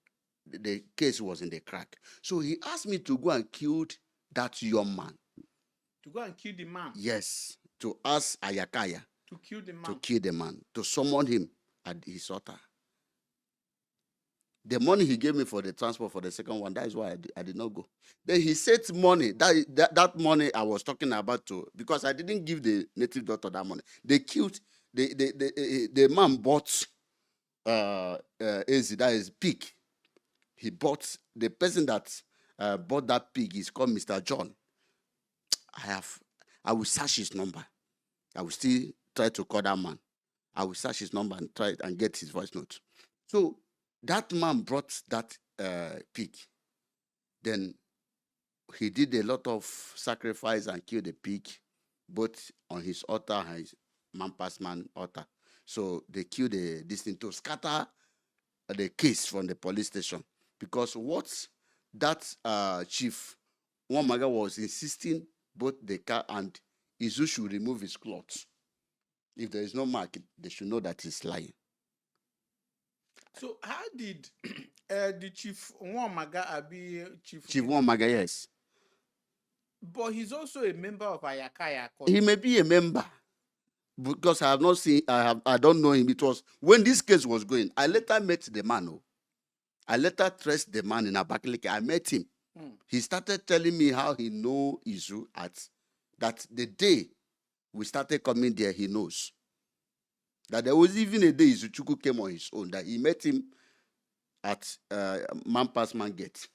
The case was in the crack. So he asked me to go and kill that young man. To go and kill the man? Yes. To ask Ayakaya. To kill the man? To kill the man. To summon him at his altar. The money he gave me for the transport for the second one, that is why I did not go. Then he said money, that money I was talking about too, because I didn't give the native doctor that money. They killed, the man bought AZ, that is pig. He bought, the person that bought that pig is called Mr. John. I will search his number. I will still try to call that man. I will search his number and try and get his voice note. So that man brought that pig. Then he did a lot of sacrifice and killed the pig, both on his altar and his man past man altar. So they killed this thing to scatter the case from the police station. Because what that chief Wamaga was insisting, both the car and Izu should remove his clothes. If there is no mark, they should know that he's lying. So how did the Chief Wamaga be Chief Wamaga, yes. But he's also a member of Ayakaya. He may be a member, because I have not seen, I don't know him. It was when this case was going. I later met the man. I later traced the man in Abakaliki. I met him. He started telling me how he know Izu that the day we started coming there, he knows. That there was even a day Izuchukwu came on his own, that he met him at man past man gate.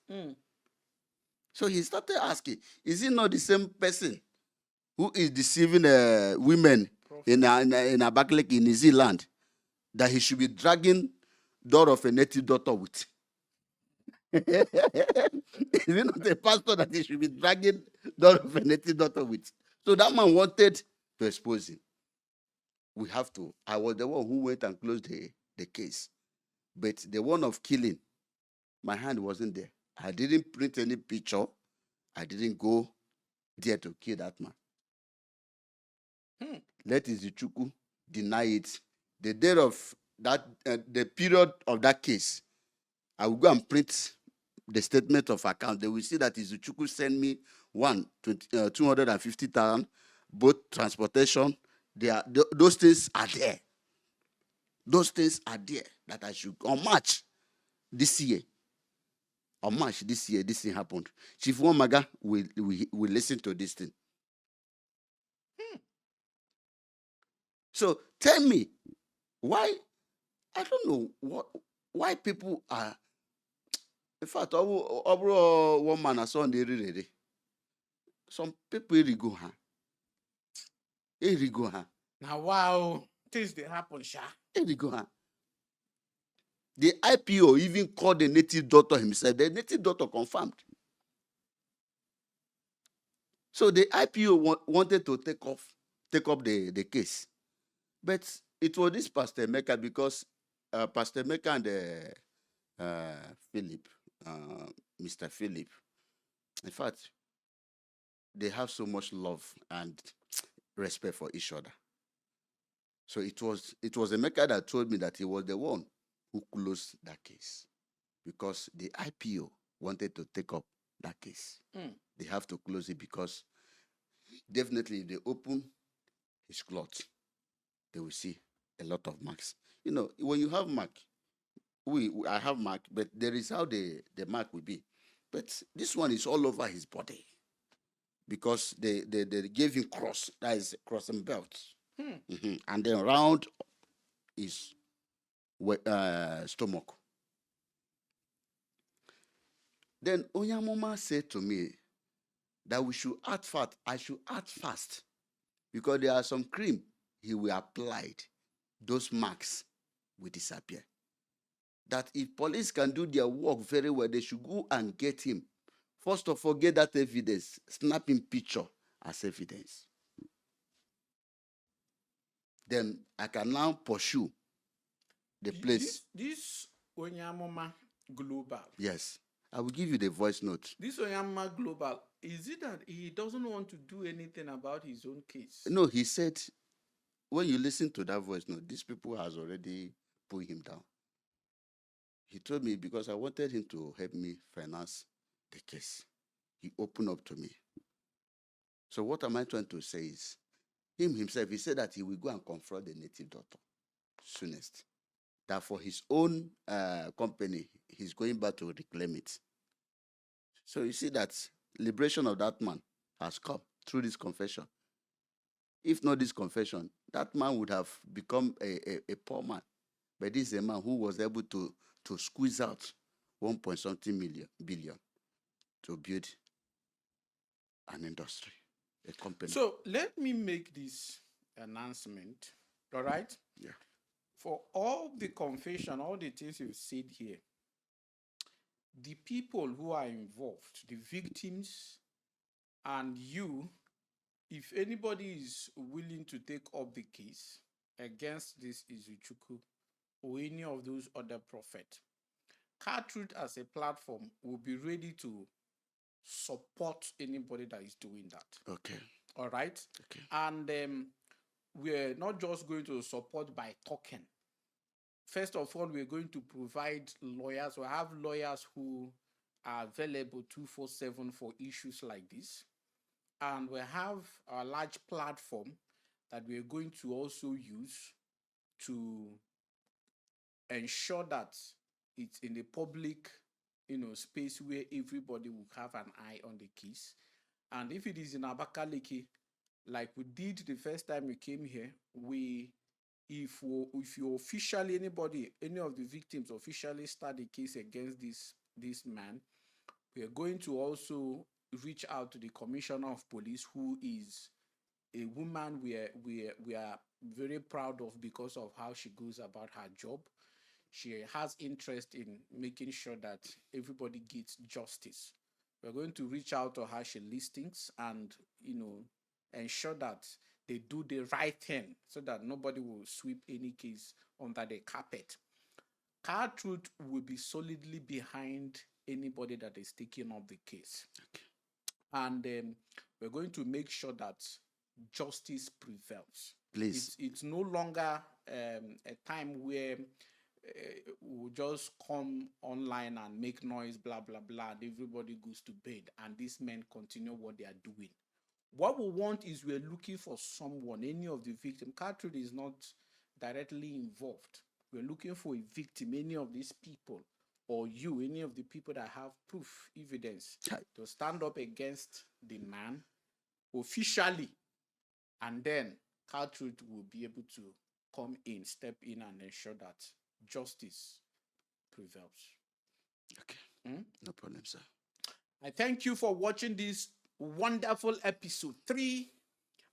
So he started asking, is he not the same person who is deceiving women in Abakaliki, in New Zealand, that he should be dragging door of a native daughter with? Is he not a pastor that he should be dragging door of a native daughter with? So that man wanted to expose him. We have to. I was the one who went and closed the case. But the one of killing, my hand wasn't there. I didn't print any picture. I didn't go there to kill that man. Let Izuchukwu deny it. The day of that, the period of that case, I will go and print the statement of account. They will see that Izuchukwu sent me 250,000, both transportation. Those things are there. Those things are there that I should, on March this year, this thing happened. Chief Wamaga will listen to this thing. So tell me, why, I don't know why people are, in fact, one man I saw on the some people erigo. Now, wow, things they happen, Sha. The IPO even called the native doctor himself. The native doctor confirmed. So the IPO wanted to take up the case. But it was this Pastor Emeka, because Pastor Emeka and Philip, Mr. Philip, in fact, they have so much love and respect for each other. So it was Emeka that told me that he was the one who closed that case, because the IPO wanted to take up that case. They have to close it, because definitely if they open his cloth, they will see a lot of marks. You know, when you have mark, I have mark, but there is how the mark will be. But this one is all over his body, because they gave him cross, that is crossing belt. And then round his stomach. Then Onyamoma said to me that we should act fast. I should act fast, because there are some cream he will apply. Those marks will disappear. That if police can do their work very well, they should go and get him First of all, get that evidence. Snapping picture as evidence. Then I can now pursue the place. This Onyamoma Global. Yes. I will give you the voice note. This Onyamoma Global, is it that he doesn't want to do anything about his own case? No, he said, when you listen to that voice note, these people has already put him down. He told me because I wanted him to help me finance the case. He opened up to me. So what am I trying to say is, him himself, he said that he will go and confront the native doctor soonest. That for his own company, he's going back to reclaim it. So you see that liberation of that man has come through this confession. If not this confession, that man would have become a poor man. But this is a man who was able to squeeze out 1.something billion to build an industry, a company. So let me make this announcement, all right? Yeah. For all the confession, all the things you've said here, the people who are involved, the victims and you, if anybody is willing to take up the case against this Izuchukwu or any of those other prophets, Truth as a platform will be ready to support anybody that is doing that. Okay. All right? Okay. And we're not just going to support by talking. First of all, we're going to provide lawyers. We have lawyers who are available 24/7 for issues like this. And we have a large platform that we're going to also use to ensure that it's in the public, space where everybody will have an eye on the case. And if it is in Abakaliki, like we did the first time we came here, if you officially, any of the victims officially start a case against this man, we are going to also reach out to the commissioner of police, who is a woman we are very proud of because of how she goes about her job. She has interest in making sure that everybody gets justice. We're going to reach out to her, she listings, and ensure that they do the right thing so that nobody will sweep any case under the carpet. Truth will be solidly behind anybody that is taking up the case. Okay. And we're going to make sure that justice prevails. Please. It's no longer a time where we'll just come online and make noise, blah, blah, blah, and everybody goes to bed, and these men continue what they are doing. What we want is we're looking for someone, any of the victims. Truth is not directly involved. We're looking for a victim, any of these people, or you, any of the people that have proof, evidence, to stand up against the man officially, and then Truth will be able to come in, step in, and ensure that justice prevails. Okay. No problem, sir. I thank you for watching this wonderful episode 3.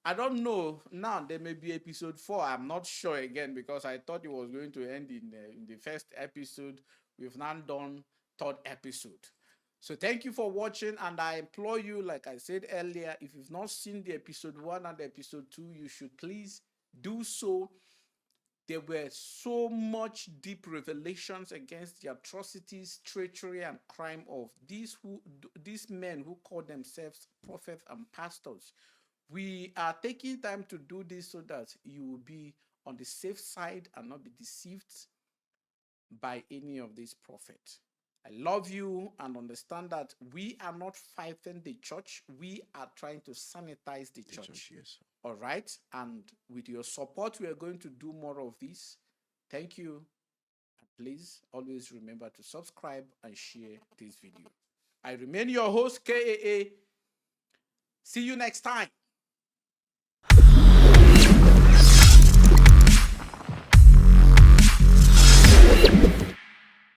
I don't know. Now there may be episode 4. I'm not sure again, because I thought it was going to end in the first episode. We've now done 3rd episode. So thank you for watching, and I implore you, like I said earlier, if you've not seen the episode 1 and the episode 2, you should please do so. There were so much deep revelations against the atrocities, treachery, and crime of these men who call themselves prophets and pastors. We are taking time to do this so that you will be on the safe side and not be deceived by any of these prophets. I love you, and understand that we are not fighting the church. We are trying to sanitize the church. Yes. All right. And with your support, we are going to do more of this. Thank you. And please always remember to subscribe and share this video. I remain your host, KAA. See you next time.